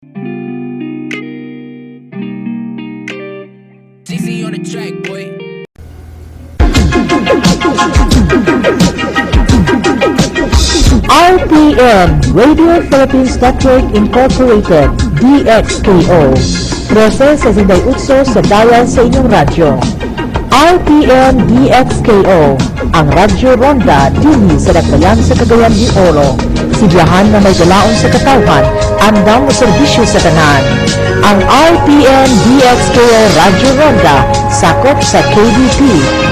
CC on the track, boy. RPN, Radio Philippines Network Incorporated, DXKO. 1368 sa dial sa inyong radyo. RPN DXKO, ang Radyo Ronda dini sa Dakbayan sa Cagayan de Oro. Sibiyahan na may galaon sa katawhan, andam mo serbisyo sa tanan. Ang RPN DXKO Radyo Ronda sakop sa KBP,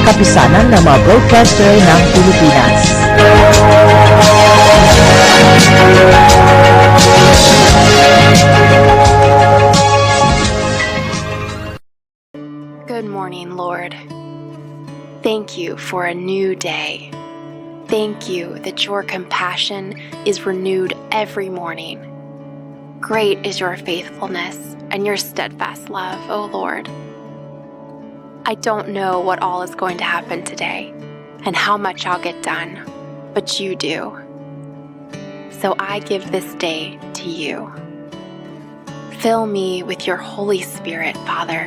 kapisanan ng mga broadcaster ng Pilipinas. Good morning, Lord. Thank you for a new day. Thank you that your compassion is renewed every morning. Great is your faithfulness and your steadfast love, O Lord. I don't know what all is going to happen today and how much I'll get done, but you do. So I give this day to you. Fill me with your Holy Spirit, Father.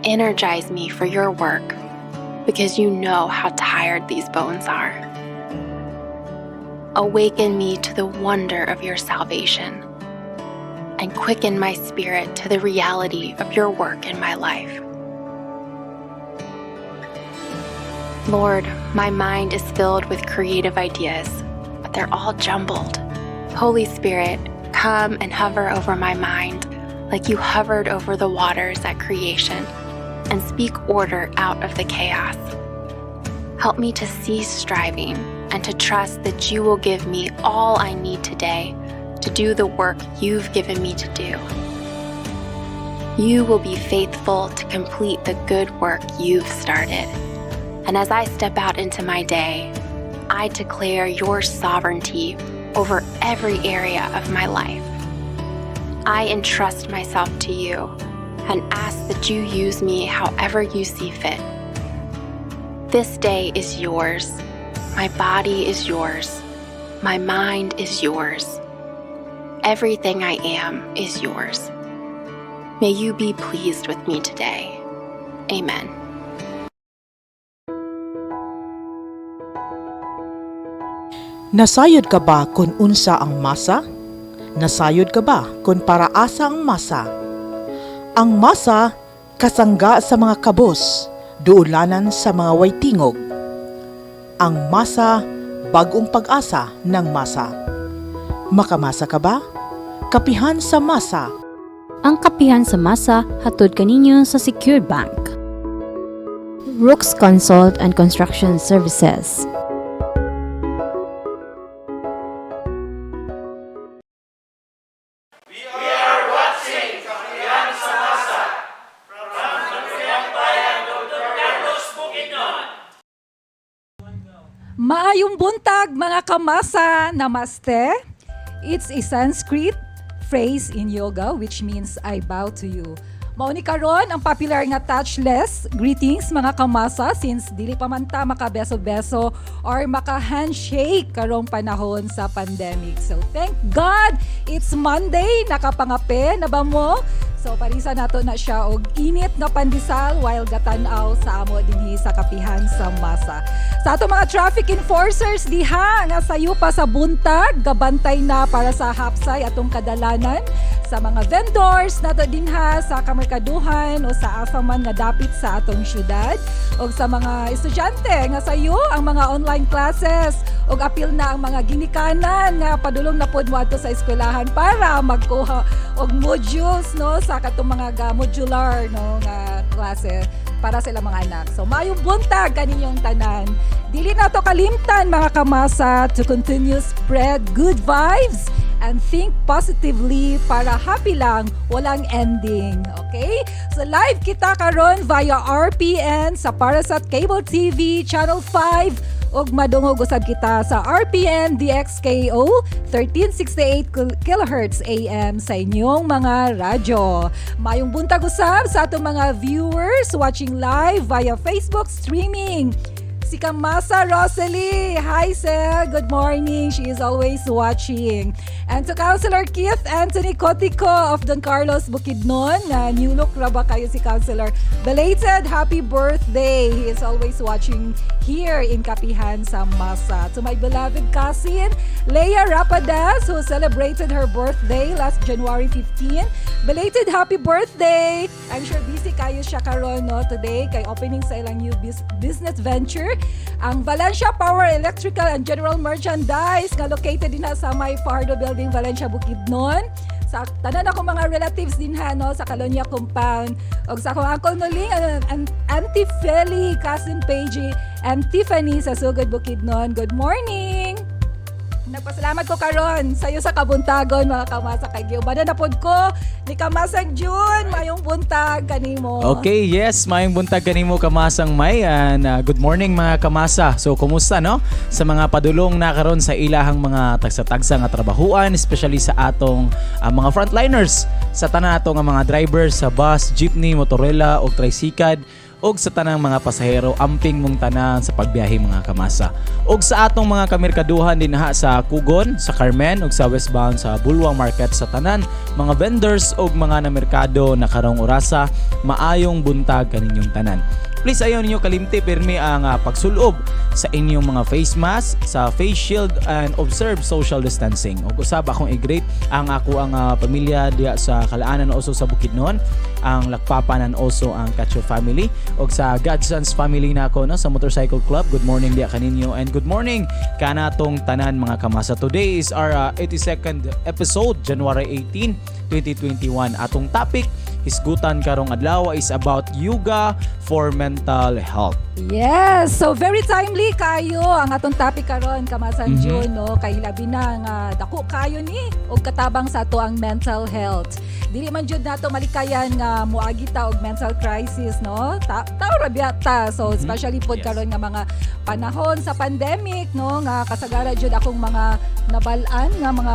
Energize me for your work, because you know how tired these bones are. Awaken me to the wonder of your salvation, and quicken my spirit to the reality of your work in my life. Lord, my mind is filled with creative ideas, but they're all jumbled. Holy Spirit, come and hover over my mind like you hovered over the waters at creation, and speak order out of the chaos. Help me to cease striving and to trust that you will give me all I need today to do the work you've given me to do. You will be faithful to complete the good work you've started. And as I step out into my day, I declare your sovereignty over every area of my life. I entrust myself to you and ask that you use me however you see fit. This day is yours. My body is yours. My mind is yours. Everything I am is yours. May you be pleased with me today. Amen. Nasayod ka ba kung unsa ang masa? Nasayod ka ba kung paraasa ang masa? Ang masa, kasangga sa mga kabos, duulanan sa mga waytingog. Ang masa, bagong pag-asa ng masa. Makamasa ka ba? Kapihan sa masa. Ang kapihan sa masa hatod kaninyo sa Secured Bank. Rooks Consult and Construction Services. Maayong buntag mga kamasa, namaste. It's a Sanskrit phrase in yoga which means I bow to you. Mao ni karon ang popular nga touchless greetings mga kamasa since dili pa man ta makabeso-beso or maka-handshake karong panahon sa pandemic. So thank God it's Monday, nakapangape na ba mo? So parisa nato na siya og init nga pandesal while gatan-aw sa amo dinhi sa kapihan sa masa. Sa ato mga traffic enforcers diha nga sayo pa sa buntag, gabantay na para sa hapsay atong kadalanan sa mga vendors nato dinha sa kamerkaduhan o sa asa man nga dapit sa atong syudad o sa mga estudyante nga sayo ang mga online classes og apil na ang mga ginikanan nga padulong na pod mo ato sa eskwelahan para magkuha og modules no sa katong mga modular no nga klase para sa ilang mga anak. So mayong buntag kaninyong tanan. Dili na to kalimtan mga kamasa to continue spread good vibes and think positively para happy lang, walang ending. Okay? So live kita karon via RPN sa Parasat Cable TV Channel 5 ug madungog usab kita sa RPN DXKO 1368 kHz AM sa inyong mga radyo. Mayong buntag usab sa atong mga viewers watching live via Facebook streaming. si Kamasa Rosalie. Hi, Sel. Good morning. She is always watching. And to Councilor Keith Anthony Cotico of Don Carlos Bukidnon. New look ra ba kayo si Councilor? Belated happy birthday. He is always watching here in Kapihan sa Masa. To my beloved cousin, Leia Rapadas, who celebrated her birthday last January 15. Belated happy birthday! I'm sure busy kayo siya karon no, today kay opening sa ilang new business venture. Ang Valencia Power Electrical and General Merchandise nga located din sa may Fajardo Building, Valencia, Bukidnon. Sa tanan ako mga relatives din ha, no, sa Calonia Compound. O sa akong uncle Noling, Auntie Feli, Cousin Paige, and Tiffany sa Sugod, Bukidnon. Good morning! Nagpasalamat ko karon sa iyo sa kabuntagon mga kamasa kay Giovanna na pod ko ni Kamasang June mayong buntag kanimo. Okay, yes, mayong buntag kanimo Kamasang May. And good morning mga kamasa. So kumusta no sa mga padulong na karon sa ilahang mga tagsa-tagsa nga trabahuan, especially sa atong mga frontliners sa tanan nato nga mga drivers sa bus, jeepney, motorela o tricycad og sa tanang mga pasahero, amping mong tanan sa pagbiyahe mga kamasa. Og sa atong mga kamerkaduhan din sa Kugon, sa Carmen og sa westbound sa Bulwang Market sa tanan, mga vendors og mga namerkado na karong orasa, maayong buntag kaninyong tanan. Please ayaw ninyo kalimti pirmi ang pagsulob sa inyong mga face mask, sa face shield and observe social distancing. Og usab akong i-greet ang ako ang pamilya diya sa Kalaanan also sa Bukidnon, ang Lakpapanan also ang Cacho family og sa Godsons family na ako no sa Motorcycle Club. Good morning diya kaninyo and good morning kanatong tanan mga kamasa. Today is our 82nd episode, January 18, 2021. Atong topic hisgutan karong adlaw is about yoga for mental health. Yes, so very timely kayo ang atong topic karon Kamasan June no kay labi na nga dako kayo ni og katabang sa ato ang mental health. Dili man jud nato malikayan nga moagi ta og mental crisis no. Tao ra biata. So especially pod karon nga mga panahon sa pandemic no nga kasagara jud akong mga nabal-an nga mga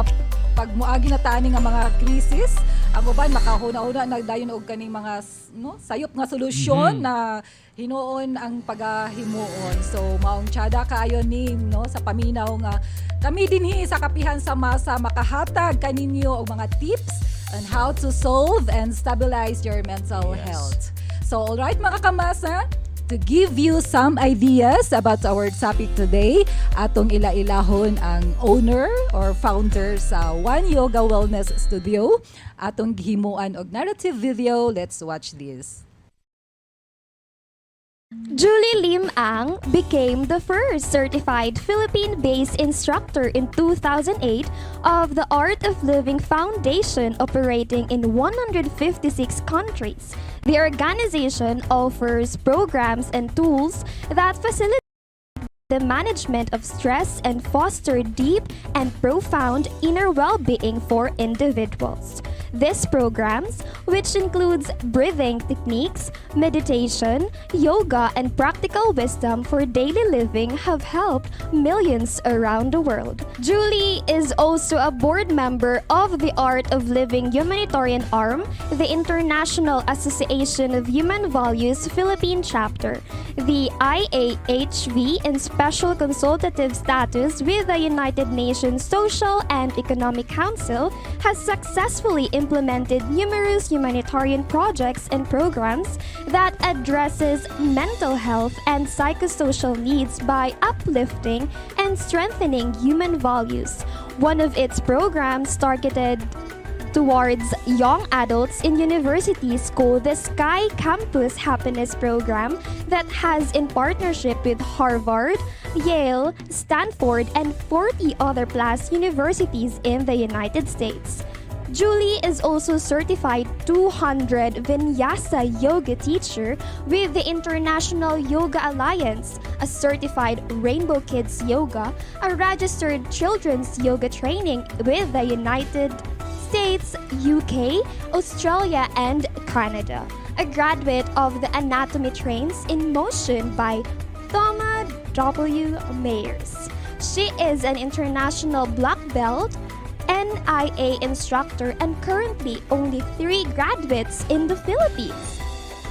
pagmuagi na taani nga mga krisis. Ang uban makahuna-una nagdayon og kaning mga no sayop nga solusyon na hinuon ang pagahimuon. So maong tiyada kaayo ni no sa paminaw nga kami dinhi sa Kapihan sa Masa makahatag kaninyo og mga tips on how to solve and stabilize your mental health. So all right mga kamasa, to give you some ideas about our topic today, atong ila-ilahon ang owner or founder sa One Yoga Wellness Studio. Atong gihimuan og narrative video. Let's watch this. Julie Lim Ang became the first certified Philippine-based instructor in 2008 of the Art of Living Foundation operating in 156 countries. The organization offers programs and tools that facilitate the management of stress and foster deep and profound inner well-being for individuals. These programs, which includes breathing techniques, meditation, yoga, and practical wisdom for daily living, have helped millions around the world. Julie is also a board member of the Art of Living humanitarian arm, the International Association of Human Values Philippine Chapter, the IAHV in special consultative status with the United Nations Social and Economic Council, has successfully implemented numerous humanitarian projects and programs that addresses mental health and psychosocial needs by uplifting and strengthening human values. One of its programs targeted towards young adults in universities called the Sky Campus Happiness Program that has in partnership with Harvard, Yale, Stanford, and 40 other plus universities in the United States. Julie is also certified 200 Vinyasa yoga teacher with the International Yoga Alliance, a certified Rainbow Kids Yoga, a registered children's yoga training with the United States, UK, Australia, and Canada, a graduate of the Anatomy Trains in Motion by Thomas W. Mayers. She is an international black belt, NIA instructor, and currently only 3 graduates in the Philippines.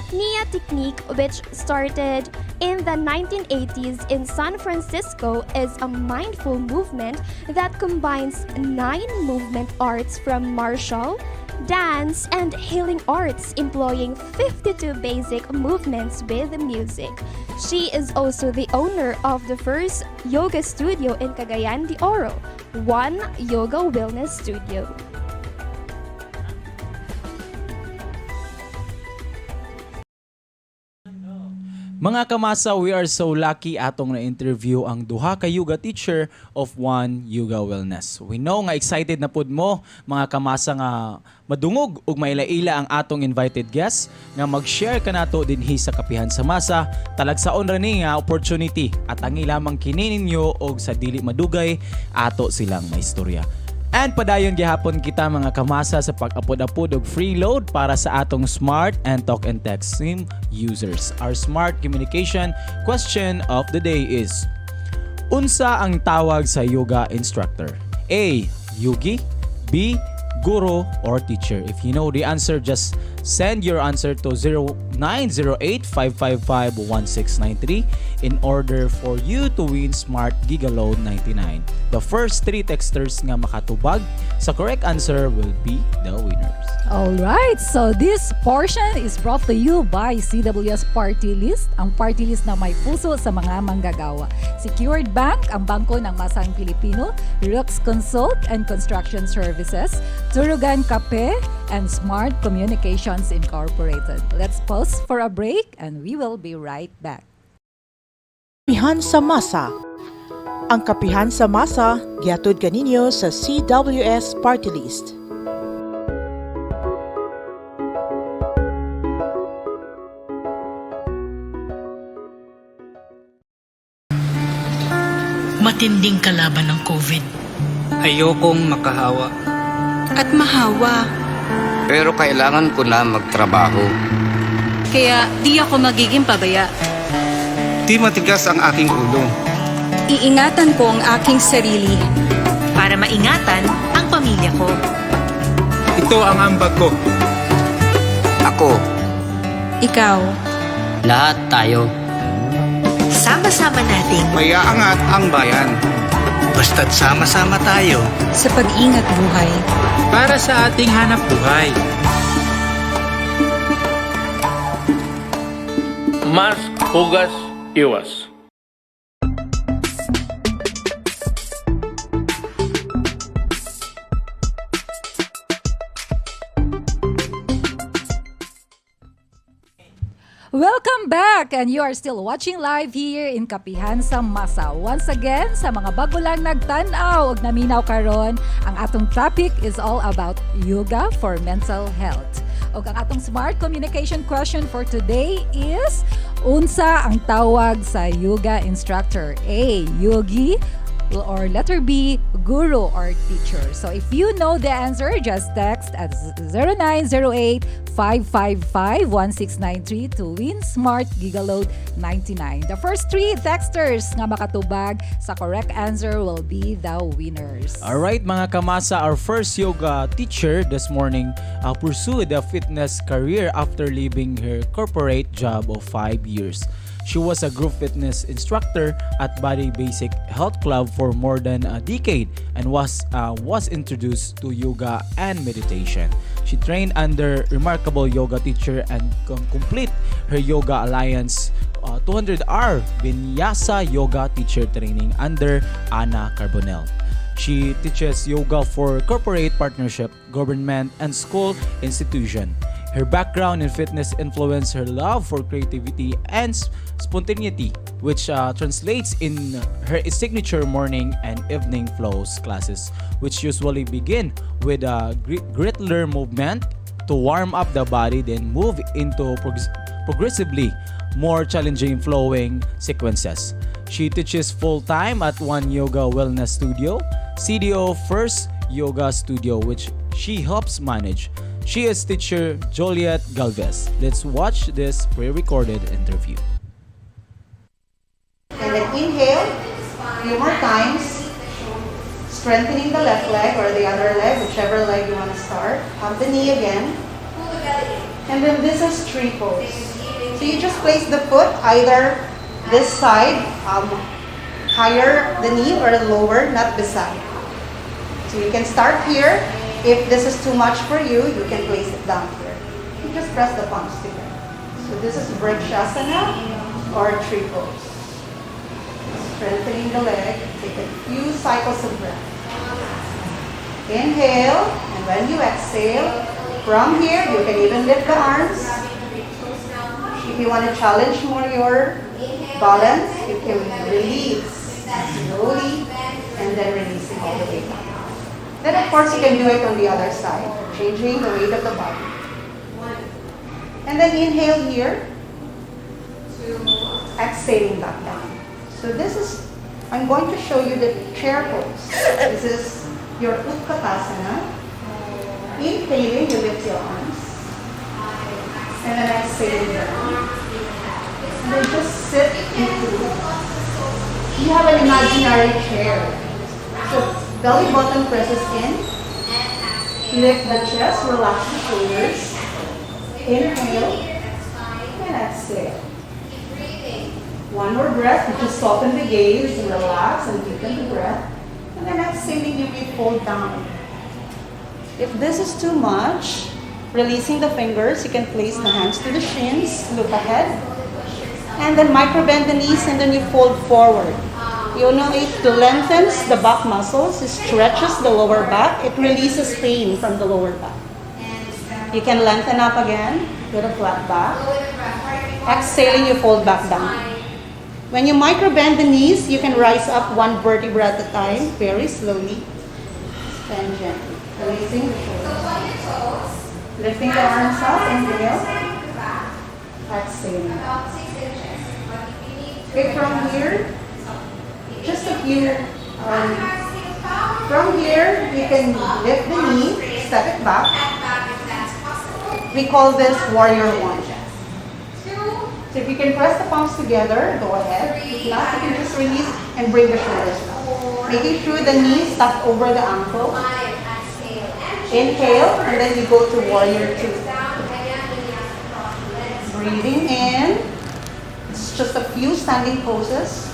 Nia technique, which started in the 1980s in San Francisco, is a mindful movement that combines 9 movement arts from martial, dance, and healing arts, employing 52 basic movements with music. She is also the owner of the first yoga studio in Cagayan de Oro, One Yoga Wellness Studio. Mga kamasa, we are so lucky atong na-interview ang duha ka yoga teacher of One Yoga Wellness. We know nga excited na pud mo, mga kamasa, nga madungog ug mailaila ang atong invited guest nga mag-share kanato dinhi sa Kapihan sa Masa. Talagsaon ra ni nga opportunity at ang ilamang kini ninyo og sa dili madugay ato silang maistorya. And padayon gihapon kita mga kamasa sa pag-apod-apod og free load para sa atong smart and talk and text SIM users. Our smart communication question of the day is: unsa ang tawag sa yoga instructor? A. Yogi, B. Guru, or teacher? If you know the answer, just send your answer to 0908-555-1693 in order for you to win Smart Gigaload 99. The first 3 texters nga makatubag sa correct answer will be the winners. Alright, so this portion is brought to you by CWS Party List, ang party list na may puso sa mga manggagawa. Secured Bank, ang bangko ng masang Pilipino, Rux Consult and Construction Services, Turugan Cafe, and Smart Communications Incorporated. Let's pause for a break and we will be right back. Kapihan sa Masa. Ang Kapihan sa Masa gihatod kaninyo sa CWS Party List. Matinding kalaban ng COVID. Ayokong makahawa. At mahawa. Pero kailangan ko na magtrabaho. Kaya di ako magiging pabaya. Di matigas ang aking ulo. Iingatan ko ang aking sarili. Para maingatan ang pamilya ko. Ito ang ambag ko. Ako. Ikaw. Lahat tayo. Sama-sama nating Mayaangat ang bayan. Basta't sama-sama tayo. sa pag-ingat buhay. Para sa ating hanap buhay. Mask, hugas, iwas. Welcome back! And you are still watching live here in Kapihan sa Masa. Once again, sa mga bago lang nagtanaw og naminaw karon, ang atong topic is all about yoga for mental health. Og ang atong smart communication question for today is: unsa ang tawag sa yoga instructor? A. Yogi, or letter B, guru or teacher. So if you know the answer, just text at 0908-555-1693 to win Smart Gigaload 99. The first 3 texters nga makatubag sa correct answer will be the winners. Alright mga kamasa, our first yoga teacher this morning pursued a fitness career after leaving her corporate job of 5 years. She was a group fitness instructor at Body Basic Health Club for more than a decade and was introduced to yoga and meditation. She trained under remarkable yoga teacher and complete her Yoga Alliance 200-hour Vinyasa Yoga teacher training under Ana Carbonell. She teaches yoga for corporate partnership, government, and school institution. Her background in fitness influenced her love for creativity and spontaneity, which translates in her signature morning and evening flows classes, which usually begin with a Grittler movement to warm up the body, then move into progressively more challenging flowing sequences. She teaches full-time at One Yoga Wellness Studio, CDO First Yoga Studio, which she helps manage. She is teacher Joliet Galvez. Let's watch this pre-recorded interview. And then inhale, a few more times, strengthening the left leg or the other leg, whichever leg you want to start. Hug the knee again. And then this is tree pose. So you just place the foot either this side, higher the knee, or lower, not beside. So you can start here. If this is too much for you, you can place it down here. You just press the palms together. So this is Vrikshasana or tree pose. Strengthening the leg. Take a few cycles of breath. Inhale, and when you exhale, from here you can even lift the arms. If you want to challenge more your balance, you can release slowly and then releasing all the way down. Then of course you can do it on the other side, changing the weight of the body. And then inhale here, exhaling back down. So this is, I'm going to show you the chair pose. This is your Utkatasana. Inhaling, you lift your arms. And then exhaling down. And then just sit into, you have an imaginary chair. So belly button presses in. Lift the chest, relax the shoulders. Inhale and exhale. One more breath, you just soften the gaze, relax and deepen the breath. And then exhaling, you may fold down. If this is too much, releasing the fingers, you can place the hands to the shins, look ahead. And then micro bend the knees and then you fold forward. You know, it lengthens the back muscles, it stretches the lower back, it releases pain from the lower back. You can lengthen up again with a flat back. Exhaling, you fold back down. When you micro bend the knees, you can rise up one vertebra at a time, very slowly and gently. Releasing the shoulders. Lifting the arms up, inhale. Exhaling. Okay, from here, just a few, from here, you can lift the knee, step it back. We call this warrior one. So if you can press the palms together, go ahead. If not, you can just release and bring the shoulders down. Making sure the knees tuck over the ankle. Inhale, and then you go to warrior two. Breathing in. It's just a few standing poses,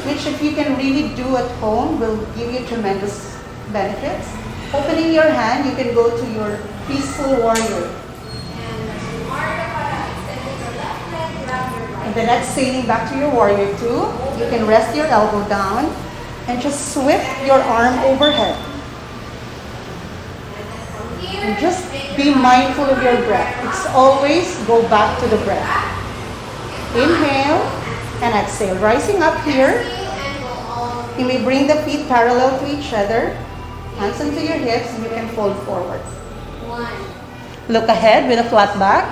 which if you can really do at home will give you tremendous benefits. Opening your hand, you can go to your peaceful warrior. And then exhaling back to your warrior two. You can rest your elbow down and just sweep your arm overhead. And just be mindful of your breath. It's always go back to the breath. Inhale and exhale. Rising up here, you may bring the feet parallel to each other. Hands into your hips and you can fold forward. Look ahead with a flat back.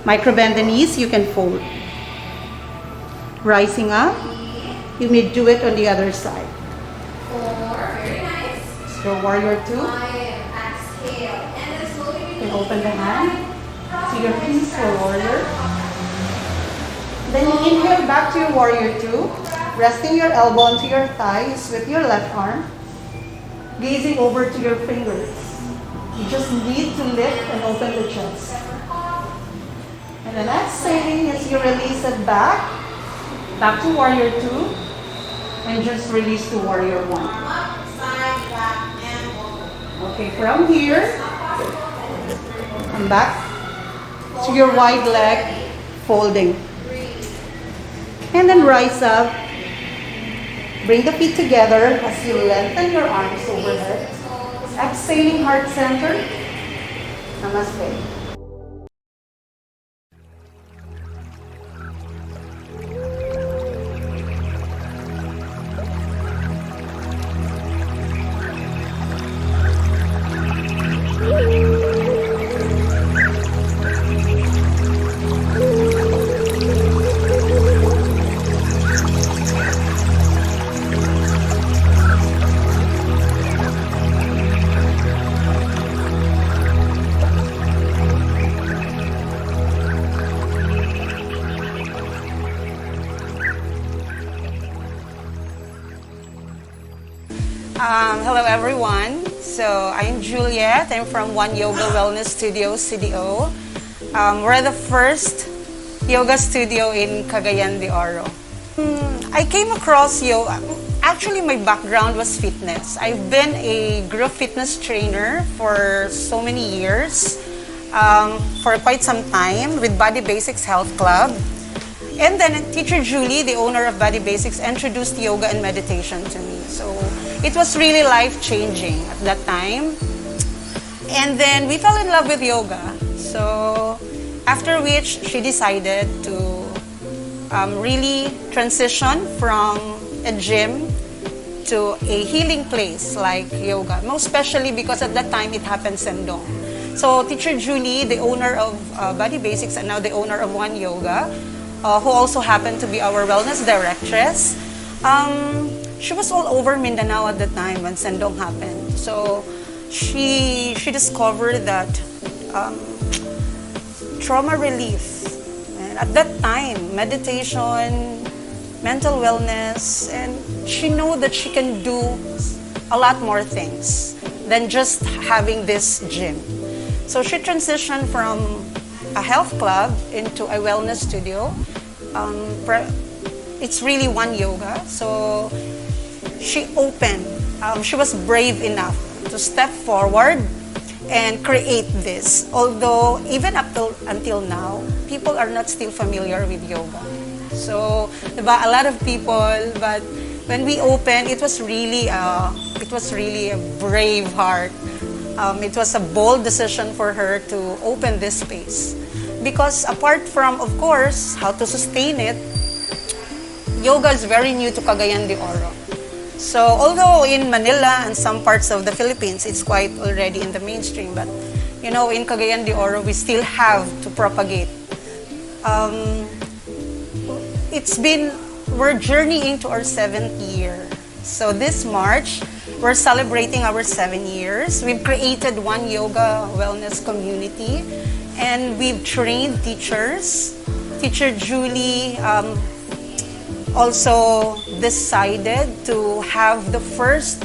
Micro bend the knees, you can fold. Rising up, you may do it on the other side. Very nice. So warrior two. Exhale. And then slowly You can open the hand to your peaceful warrior. Then you inhale back to your warrior two. Resting your elbow onto your thigh, you sweep your left arm. Gazing over to your fingers. You just need to lift and open the chest. And then exhaling as you release it back to warrior two, and just release to warrior one. Okay, from here, come back to your wide leg, folding. And then rise up. Bring the feet together as you lengthen your arms overhead. Exhaling heart center. Namaste. Hello everyone. So I'm Juliet. I'm from One Yoga Wellness Studio, CDO. We're the first yoga studio in Cagayan de Oro. I came across yoga. Actually, my background was fitness. I've been a group fitness trainer for so many years, for quite some time with Body Basics Health Club. And then Teacher Julie, the owner of Body Basics, introduced yoga and meditation to me. So it was really life-changing at that time. And then we fell in love with yoga. So after which, she decided to really transition from a gym to a healing place like yoga, most especially because at that time it happened Sendong. So Teacher Julie, the owner of Body Basics and now the owner of One Yoga, who also happened to be our wellness directress, she was all over Mindanao at the time when Sendong happened. So she discovered that trauma relief, and at that time, meditation, mental wellness, and she knew that she can do a lot more things than just having this gym. So she transitioned from a health club into a wellness studio. It's really One Yoga. So she opened, she was brave enough to step forward and create this. Although even until now, people are not still familiar with yoga. So diba, a lot of people, but when we opened, it was really a brave heart. It was a bold decision for her to open this space. Because apart from, of course, how to sustain it, yoga is very new to Cagayan de Oro. So although in Manila and some parts of the Philippines, it's quite already in the mainstream, but you know, in Cagayan de Oro, we still have to propagate. We're journeying to our 7th year. So this March, we're celebrating our 7 years. We've created One Yoga wellness community, and we've trained teachers. Teacher Julie also decided to have the first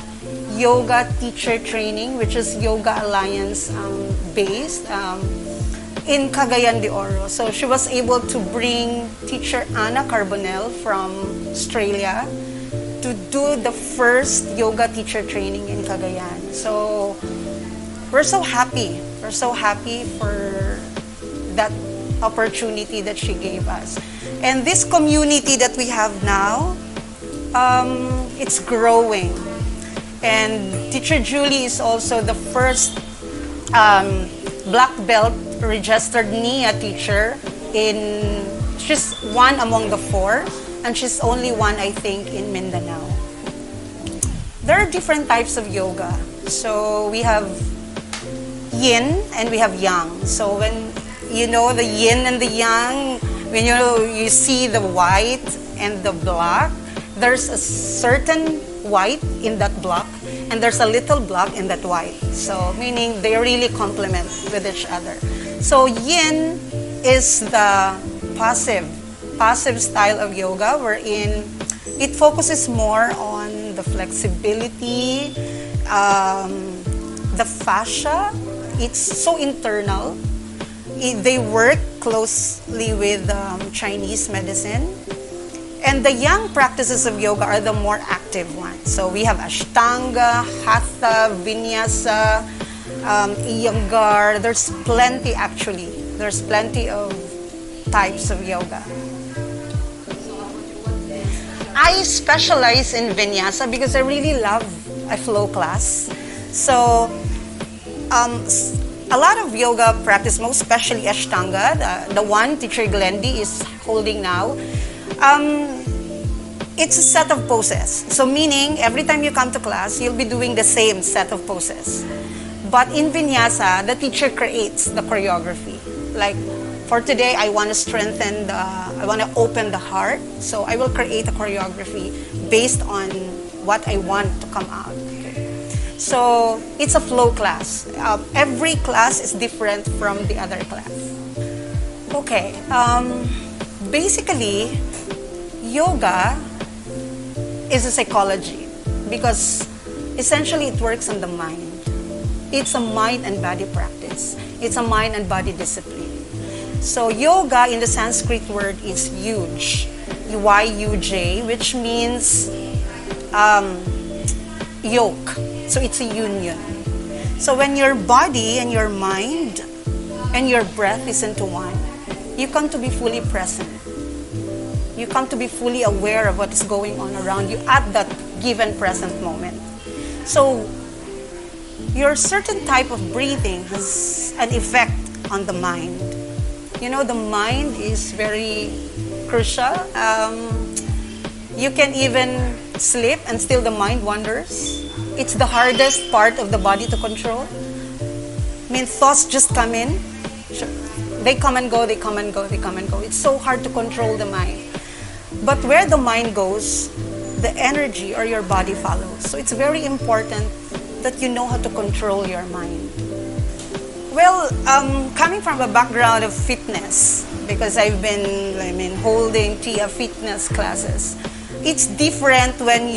yoga teacher training, which is Yoga Alliance based in Cagayan de Oro. So she was able to bring teacher Anna Carbonell from Australia to do the first yoga teacher training in Cagayan. So we're so happy. We're so happy for that opportunity that she gave us. And this community that we have now, it's growing. And Teacher Julie is also the first black belt registered NIA teacher. She's one among the 4, and she's only one, I think, in Mindanao. There are different types of yoga. So we have yin and we have yang. So when you know the yin and the yang, when you see the white and the black, there's a certain white in that black and there's a little black in that white. So meaning they really complement with each other. So yin is the passive style of yoga, wherein it focuses more on the flexibility, the fascia. It's so internal. They work closely with Chinese medicine. And the yang practices of yoga are the more active ones. So we have Ashtanga, Hatha, Vinyasa, Iyengar. There's plenty actually. There's plenty of types of yoga. I specialize in Vinyasa because I really love a flow class. So a lot of yoga practice, most especially Ashtanga, the one Teacher Glendy is holding now, it's a set of poses. So meaning, every time you come to class, you'll be doing the same set of poses. But in Vinyasa, the teacher creates the choreography. Like, for today, I want to strengthen I want to open the heart. So I will create a choreography based on what I want to come out. So it's a flow class. Every class is different from the other class. Okay, basically, yoga is a psychology because essentially it works on the mind. It's a mind and body practice. It's a mind and body discipline. So yoga in the Sanskrit word is yuj, Y-U-J, which means yoke. So it's a union. So when your body and your mind and your breath is into one, you come to be fully present. You come to be fully aware of what is going on around you at that given present moment. So your certain type of breathing has an effect on the mind. You know, the mind is very crucial. You can even sleep and still the mind wanders. It's the hardest part of the body to control. I mean, thoughts just come in. They come and go, they come and go, they come and go. It's so hard to control the mind. But where the mind goes, the energy or your body follows. So it's very important that you know how to control your mind. Well, coming from a background of fitness, because I've been holding TIA fitness classes, it's different when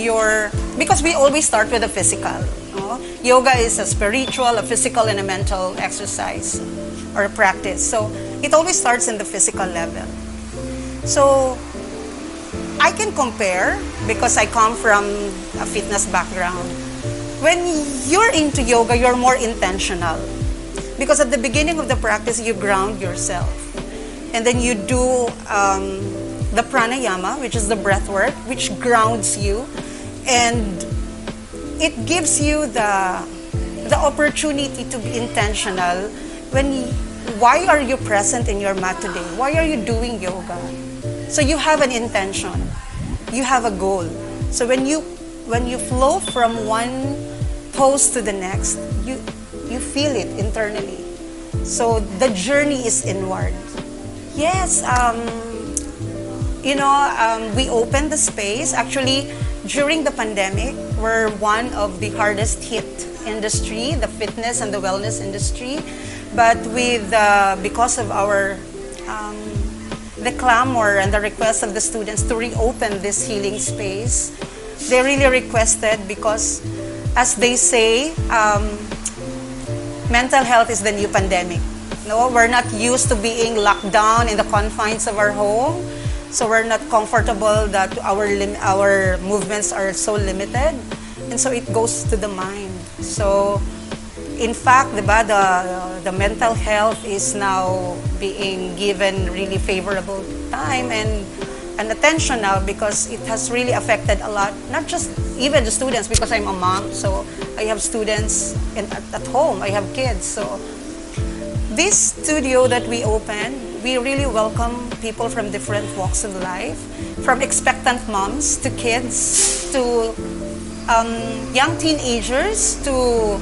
because we always start with the physical. No? Yoga is a spiritual, a physical, and a mental exercise or a practice. So it always starts in the physical level. So I can compare, because I come from a fitness background. When you're into yoga, you're more intentional. Because at the beginning of the practice, you ground yourself. And then you do the pranayama, which is the breath work, which grounds you. And it gives you the opportunity to be intentional. Why are you present in your mat today? Why are you doing yoga? So you have an intention. You have a goal. So when you flow from one pose to the next, you feel it internally. So the journey is inward. Yes, we opened the space. Actually, during the pandemic, we're one of the hardest hit industry, the fitness and the wellness industry. But because of our the clamor and the request of the students to reopen this healing space, they really requested, because as they say, mental health is the new pandemic. No, we're not used to being locked down in the confines of our home. So we're not comfortable that our movements are so limited. And so it goes to the mind. So in fact, the mental health is now being given really favorable time and attention now, because it has really affected a lot, not just even the students, because I'm a mom, so I have students at home, I have kids. So this studio that we opened, we really welcome people from different walks of life, from expectant moms to kids to young teenagers to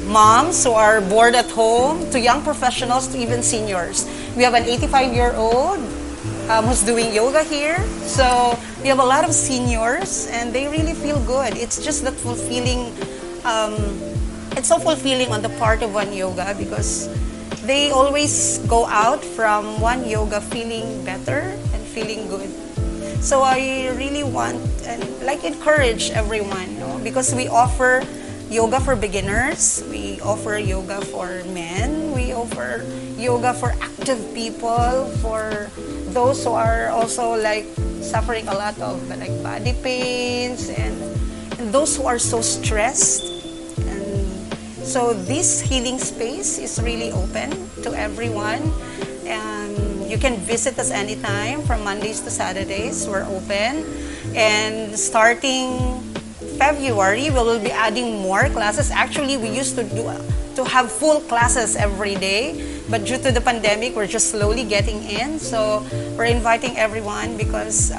moms who are bored at home to young professionals to even seniors. We have an 85-year-old who's doing yoga here. So we have a lot of seniors and they really feel good. It's just that fulfilling, it's so fulfilling on the part of one yoga, because they always go out from one yoga feeling better and feeling good. So I really want and encourage everyone, because we offer yoga for beginners, we offer yoga for men, we offer yoga for active people, for those who are also suffering a lot of body pains, and those who are so stressed. And so this healing space is really open to everyone, and you can visit us anytime from Mondays to Saturdays. We're open, and starting February, we will be adding more classes. Actually, we used to have full classes every day, but due to the pandemic, we're just slowly getting in. So we're inviting everyone, because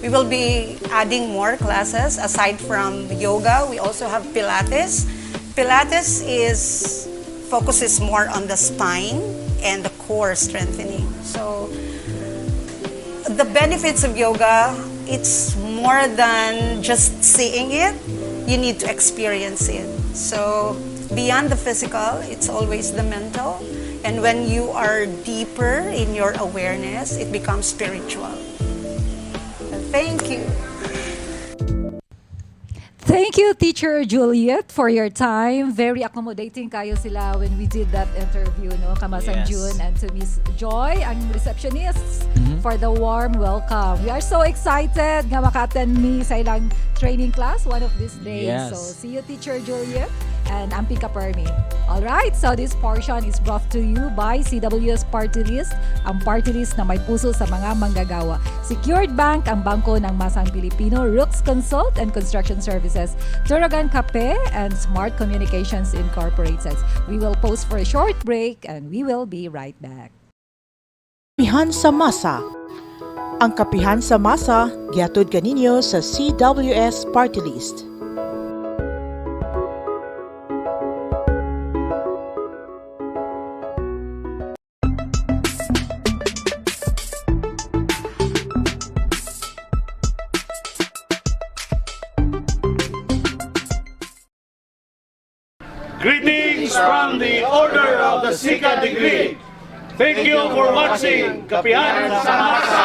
we will be adding more classes. Aside from yoga, we also have Pilates. Pilates focuses more on the spine and the core strengthening. So the benefits of yoga, it's more than just seeing it, you need to experience it. So beyond the physical, it's always the mental. And when you are deeper in your awareness, it becomes spiritual. Thank you. Thank you, Teacher Juliet, for your time. Very accommodating kayo sila when we did that interview, no? Kamasang Yes. June, and to Miss Joy, ang receptionist, for the warm welcome. We are so excited nga maka-attend mi sa ilang training class one of these days. Yes. So, see you, Teacher Juliet and Ampika Permi. Alright, so this portion is brought to you by CWS Party List, ang party list na may puso sa mga manggagawa. Secured Bank, ang bangko ng masang Pilipino, Rooks Consult and Construction Services, Turagan Cafe, and Smart Communications Incorporated. We will pause for a short break and we will be right back. Kapihan sa masa. Ang kapihan sa masa, gihatod kaninyo sa CWS Party List. Greetings from the Order of the Second Degree. Thank you for watching Kapihan sa Masa.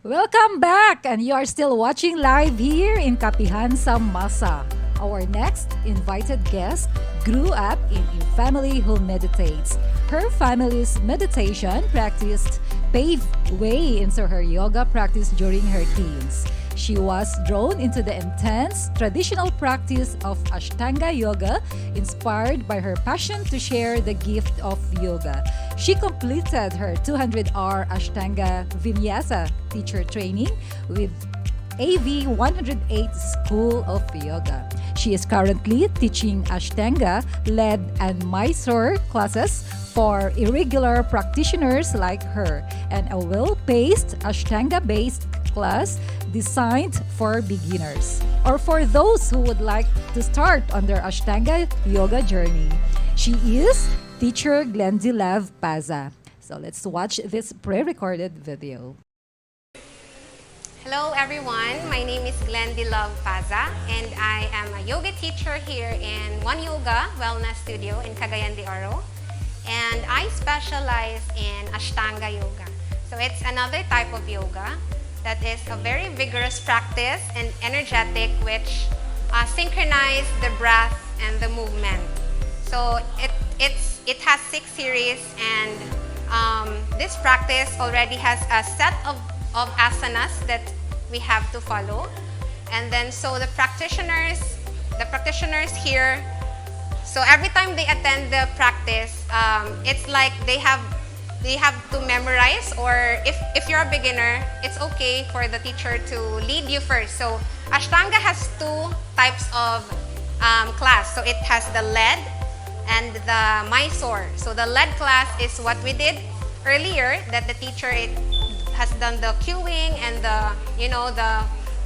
Welcome back, and you are still watching live here in Kapihan sa Masa. Our next invited guest grew up in a family who meditates. Her family's meditation practice paved way into her yoga practice during her teens. She was drawn into the intense traditional practice of Ashtanga yoga, inspired by her passion to share the gift of yoga. She completed her 200-hour Ashtanga Vinyasa teacher training with AV 108 School of Yoga. She is currently teaching Ashtanga-led and Mysore classes for irregular practitioners like her, and a well-paced Ashtanga-based class designed for beginners or for those who would like to start on their Ashtanga yoga journey. She is teacher Glendilav Paza. So let's watch this pre-recorded video. Hello everyone, my name is Glendilav Paza and I am a yoga teacher here in One Yoga Wellness Studio in Cagayan de Oro, and I specialize in Ashtanga yoga. So it's another type of yoga that is a very vigorous practice and energetic, which synchronize the breath and the movement. So it has 6 series, and this practice already has a set of asanas that we have to follow. And then so the practitioners here, so every time they attend the practice, it's like they have to memorize, or if you're a beginner, it's okay for the teacher to lead you first. So Ashtanga has 2 types of class. So it has the lead and the Mysore. So the lead class is what we did earlier, that the teacher has done the cueing and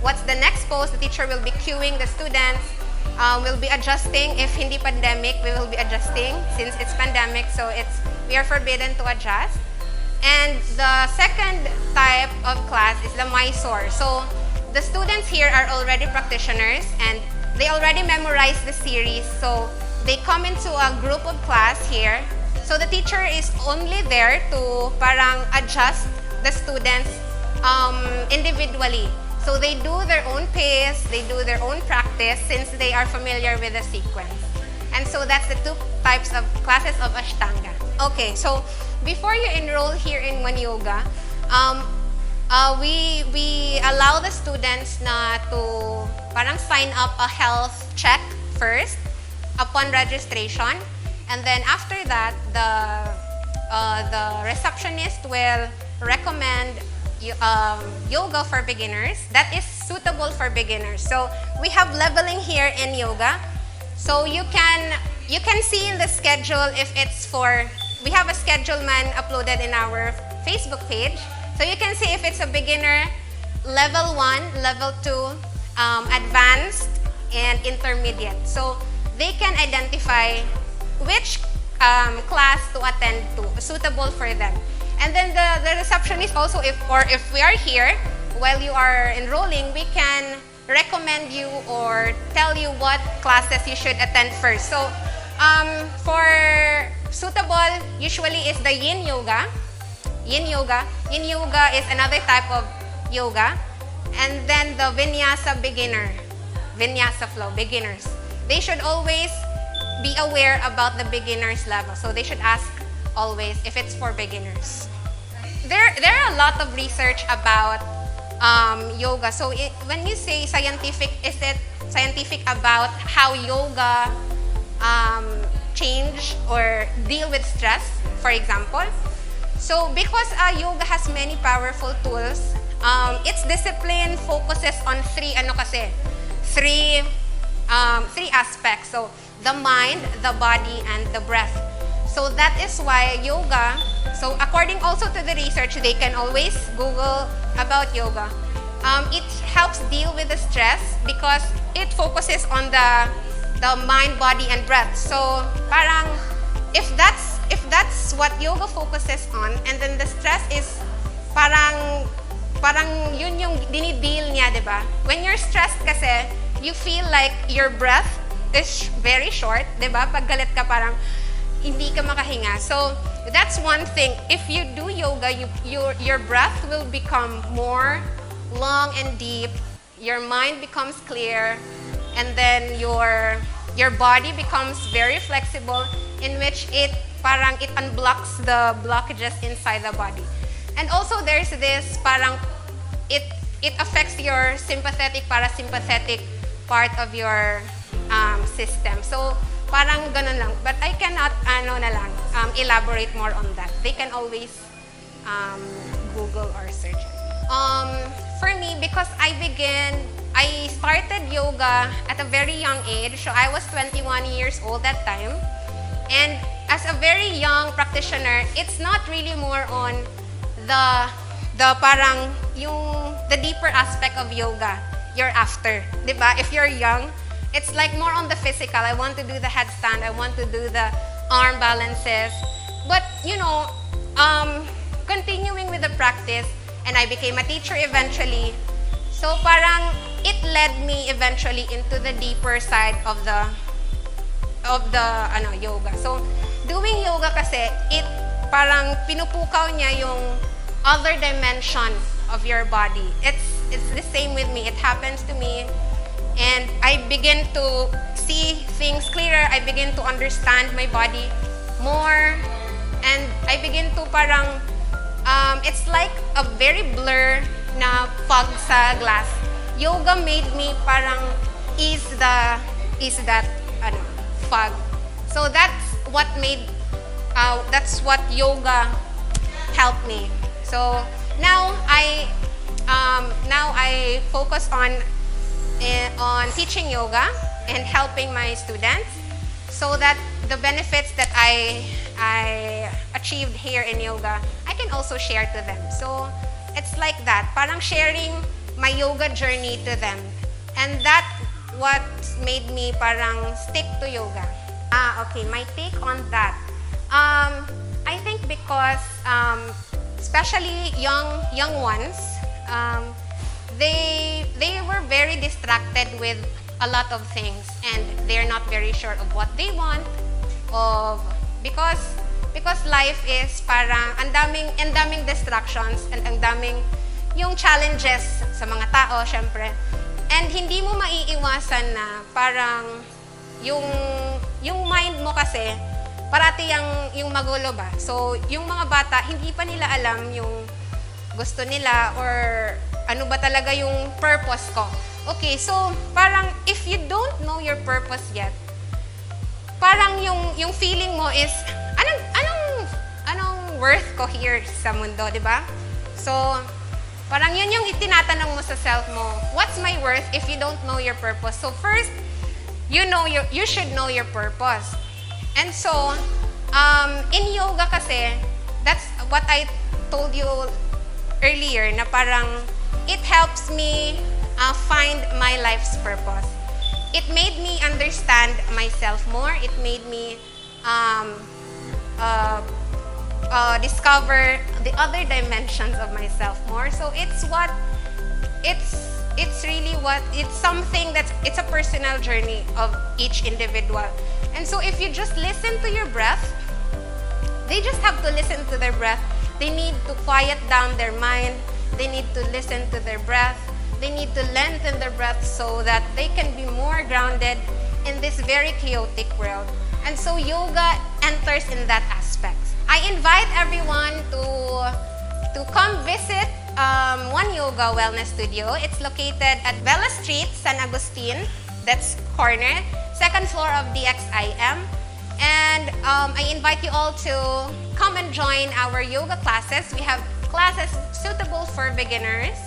what's the next pose. The teacher will be cueing the students. We'll be adjusting. If hindi pandemic, we will be adjusting. Since it's pandemic, so we are forbidden to adjust. And the second type of class is the Mysore. So the students here are already practitioners and they already memorized the series. So they come into a group of class here. So the teacher is only there to parang adjust the students individually. So they do their own pace, they do their own practice since they are familiar with the sequence. And so that's the 2 types of classes of Ashtanga. Okay, so before you enroll here in One Yoga, we allow the students na to parang sign up a health check first upon registration, and then after that, the receptionist will recommend yoga for beginners that is suitable for beginners. So we have leveling here in yoga. So you can see in the schedule if it's for, we have a schedule man uploaded in our Facebook page. So you can see if it's a beginner, level 1, level 2, advanced, and intermediate. So they can identify which class to attend to, suitable for them. And then the receptionist also, if we are here while you are enrolling, we can recommend you or tell you what classes you should attend first. So for suitable, usually is the Yin Yoga. Yin Yoga is another type of yoga. And then the Vinyasa beginner. vinyasa flow, beginners. They should always be aware about the beginner's level. So they should ask always if it's for beginners. There are a lot of research about yoga. So when you say scientific, is it scientific about how yoga change or deal with stress, for example? So because yoga has many powerful tools, its discipline focuses on three aspects. So the mind, the body, and the breath. So that is why yoga, so according also to the research, they can always Google about yoga. It helps deal with the stress because it focuses on the mind, body, and breath. So parang if that's what yoga focuses on, and then the stress is parang yun yung dinideal niya, di ba? When you're stressed kasi, you feel like your breath is very short, di ba? Pag galit ka parang hindi ka makahinga. So that's one thing. If you do yoga, your breath will become more long and deep. Your mind becomes clear, and then your body becomes very flexible, in which it unblocks the blockages inside the body. And also there's this parang it affects your sympathetic parasympathetic part of your system. So parang ganun lang. But I cannot elaborate more on that. They can always Google or search it. For me, because I started yoga at a very young age. So I was 21 years old that time. And as a very young practitioner, it's not really more on the deeper aspect of yoga you're after. Diba? If you're young, it's like more on the physical. I want to do the headstand. I want to do the arm balances. But, continuing with the practice, and I became a teacher eventually. So parang it led me eventually into the deeper side of the yoga. So doing yoga kasi, it parang pinupukaw niya yung other dimension of your body. It's the same with me. It happens to me. And I begin to see things clearer. I begin to understand my body more. And I begin to parang, it's like a very blur na fog sa glass. Yoga made me parang ease that fog. So that's what yoga helped me. So now I focus on teaching yoga and helping my students, so that the benefits that I achieved here in yoga, I can also share to them. So it's like that, parang sharing my yoga journey to them. And that what made me parang stick to yoga. Okay, my take on that. I think because especially young ones, they were very distracted with a lot of things, and they're not very sure of what they want, because life is parang ang daming distractions, and ang daming yung challenges sa mga tao, syempre. And hindi mo maiiwasan na parang yung mind mo kasi parati yung magulo ba. So yung mga bata, hindi pa nila alam yung gusto nila or ano ba talaga yung purpose ko. Okay, so parang if you don't know your purpose yet, parang yung feeling mo is anong worth ko here sa mundo, di ba? So parang yun yung itinatanong mo sa self mo, what's my worth if you don't know your purpose? So first, you should know your purpose. And so in yoga kasi, that's what I told you earlier, na parang it helps me find my life's purpose. It made me understand myself more. It made me discover the other dimensions of myself more. So it's something it's a personal journey of each individual. And so if you just listen to your breath, they just have to listen to their breath. They need to quiet down their mind. They need to listen to their breath. They need to lengthen their breath so that they can be more grounded in this very chaotic world. And so yoga enters in that aspect. I invite everyone to come visit One Yoga Wellness Studio. It's located at Bella Street, San Agustin. That's corner, second floor of DXIM. And I invite you all to come and join our yoga classes. We have classes suitable for beginners.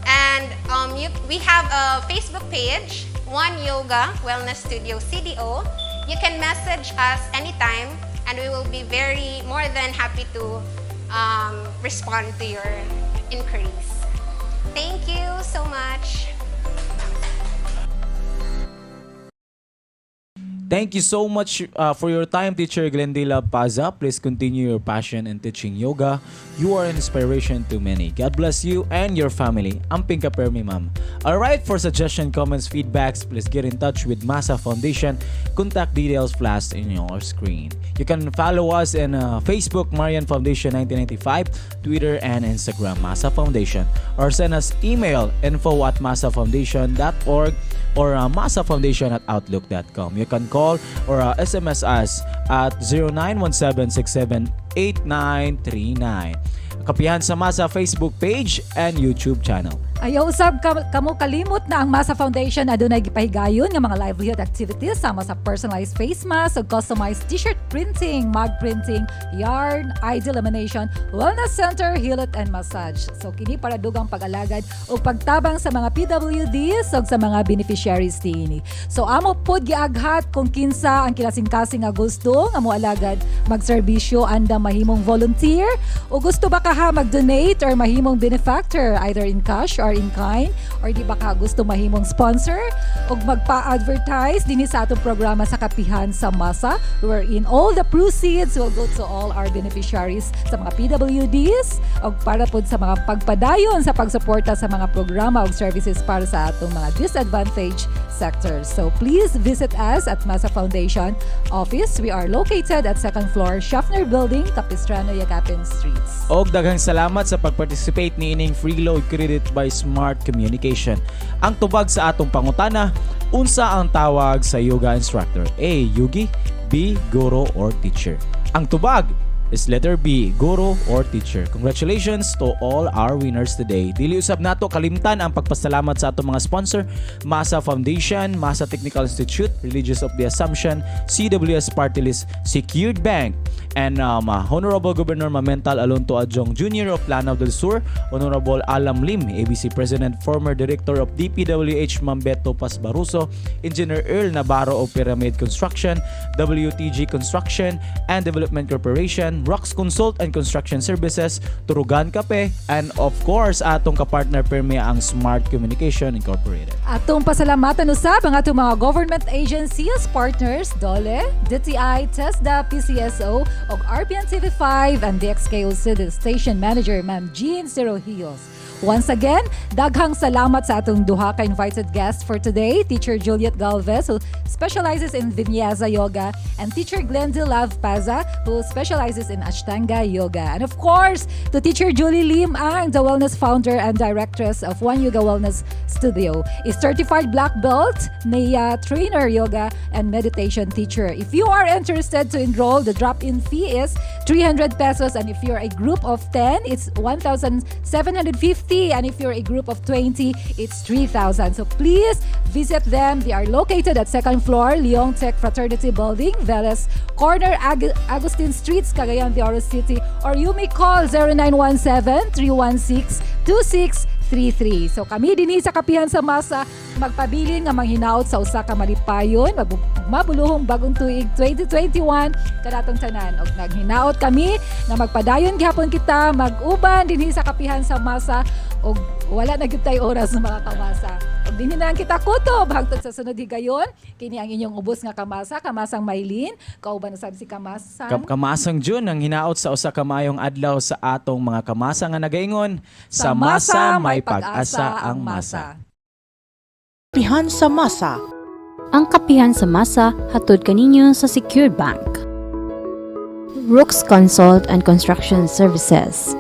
And we have a Facebook page, One Yoga Wellness Studio CDO. You can message us anytime and we will be more than happy to respond to your inquiries. Thank you so much. Thank you so much for your time, Teacher Glendila Paza. Please continue your passion in teaching yoga. You are an inspiration to many. God bless you and your family. Amping ka permi, ma'am. Alright, for suggestion, comments, feedbacks, please get in touch with Masa Foundation. Contact details flashed in your screen. You can follow us in Facebook, Marian Foundation 1995, Twitter, and Instagram, Masa Foundation. Or send us email, info@masafoundation.org or masafoundation@outlook.com. You can call or SMS us at 0917678939. Kapihan sa Masa Facebook page and YouTube channel. Ayaw usab kamo kalimot na ang Masa Foundation adunay gipahigayon nga mga livelihood activities sama sa personalized face mask ug customized t-shirt printing, mug printing, yarn, ID lamination, wellness center, hilot and massage. So kini para dugang pag-alagad ug pagtabang sa mga PWDs ug sa mga beneficiaries niini. So amo pod giaghat kung kinsa ang kinasing-kasing nga gusto nga moalagad magserbisyo anda mahimong volunteer o gusto ba ka mag-donate or mahimong benefactor either in cash or in kind, or di ba ka gusto mahimong sponsor o magpa-advertise dinhi sa atong programa sa Kapihan sa Masa, wherein all the proceeds will go to all our beneficiaries sa mga PWDs o para po sa mga pagpadayon sa pagsuporta sa mga programa o services para sa atong mga disadvantaged sectors. So please visit us at Masa Foundation office. We are located at 2nd floor, Schaffner Building, Capistrano, Yakapin Streets. Og daghang salamat sa pag-participate ni ining free load credit by Smart Communication. Ang tubag sa atong pangutana, unsa ang tawag sa yoga instructor? A. Yogi, B. Guro or teacher. Ang tubag is letter B, guro or teacher. Congratulations to all our winners today. Dili usab nato kalimtan ang pagpasalamat sa atong mga sponsor, Masa Foundation, Masa Technical Institute, Religious of the Assumption, CWS Party List, Secured Bank, and Honorable Governor Mamental Alonto Adjong Jr. of Lanao del Sur, Honorable Alam Lim, ABC President, former Director of DPWH Mambeto Paz Baruso, Engineer Earl Navarro of Pyramid Construction, WTG Construction and Development Corporation, Rocks Consult and Construction Services, Turugan Kape, and of course atong kapartner permi ang Smart Communication Incorporated. Atong pasalamatan usab ang atong mga government agencies, partners, DOLE, DTI, TESDA, PCSO, og RPN TV5 and DXKO Station Manager Ma'am Jean Cirohios. Once again, daghang salamat sa atong duha ka invited guests for today, Teacher Juliet Galvez, who specializes in Vinyasa Yoga, and Teacher Glendil Paza, who specializes in Ashtanga Yoga. And of course, to Teacher Julie Lim Ang, the wellness founder and directress of One Yoga Wellness Studio, is certified black belt, NEA trainer yoga and meditation teacher. If you are interested to enroll, the drop-in fee is 300 pesos, and if you're a group of 10, it's 1,750. And if you're a group of 20, it's 3,000. So please visit them. They are located at 2nd floor, Leong Tech Fraternity Building, Veles Corner, Agustin Streets, Cagayan de Oro City. Or you may call 0917-316-2633. So kami dinhi sa Kapihan sa Masa magpabilin nga manghinaot sa usa ka malipayon, mabuluhong bagong tuig 2021 kanatong tanan. Og naghinaot kami nga magpadayon gihapon kita mag-uban dinhi sa Kapihan sa Masa og wala na gyud tay oras mga kamasa. Og dinhi na lang kita kutob hangtod sa sunod higayon. Kini ang inyong ubos nga kamasa, Kamasang Maylin, kauban na sad si Kamasang. Kamasang June ang hinaot sa usa ka maayong adlaw sa atong mga kamasa nga nagaingon, sa masa may pag-asa ang masa. Kapihan sa Masa. Ang Kapihan sa Masa hatod kaninyo sa Secured Bank, Rooks Consult and Construction Services,